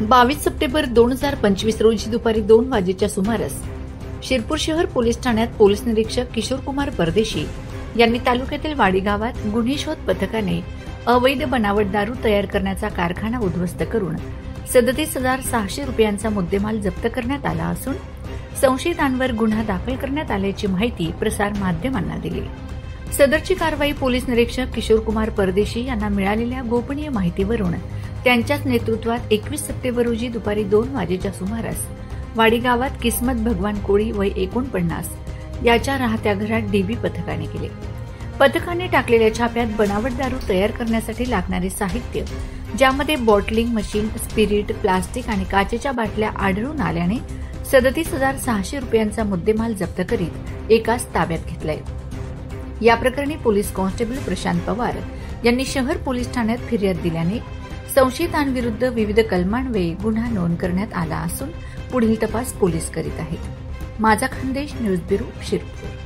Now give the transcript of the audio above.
22 September 2025 रोजी दुपारी 2 वाजेच्या सुमारास शिरपूर शहर पोलीस ठाण्यात पोलीस निरीक्षक किशोर कुमार परदेशी यांनी तालुक्यातील वाडी गावात गुन्हे शोध पथकाने अवैध बनावट दारू तयार करण्याचा कारखाना उद्ध्वस्त करून 37,600 रुपयांचा मुद्देमाल जप्त करण्यात आला असून संशयितांवर गुन्हा दाखल करण्यात आल्याची माहिती प्रसार माध्यमांना दिली। सदरची कारवाई पोलीस निरीक्षक किशोर कुमार परदेशी यांना मिळालेल्या गोपनीय माहितीवरून त्यांच्याच नेतृत्वात 21 सप्टेंबर रोजी दुपारी 2 वाजेच्या सुमारास वाडी गावात किस्मत भगवान कोळी वय 49 याच्या राहत्या घरात डीबी पथकाने केले। पथकाने टाकलेल्या छाप्यात बनावट दारू तयार करण्यासाठी लागणारे साहित्य, ज्यामध्ये बॉटलिंग मशीन, स्पिरिट, प्लास्टिक आणि काचेच्या बाटल्या आढळून आल्याने 37,600 रुपयांचा मुद्देमाल जप्त करीत एकाच ताब्यात घेतलाय। या प्रकरणी पोलीस कॉन्स्टेबल प्रशांत पवार यांनी शहर पोलीस ठाण्यात फिर्याद दिल्याने संशयितांविरुद्ध विविध कलमांन्वये गुन्हा नोंद करण्यात आला असून पुढील तपास पोलीस करीत आहेत। माझा खानदेश न्यूज ब्युरो, शिरपूर।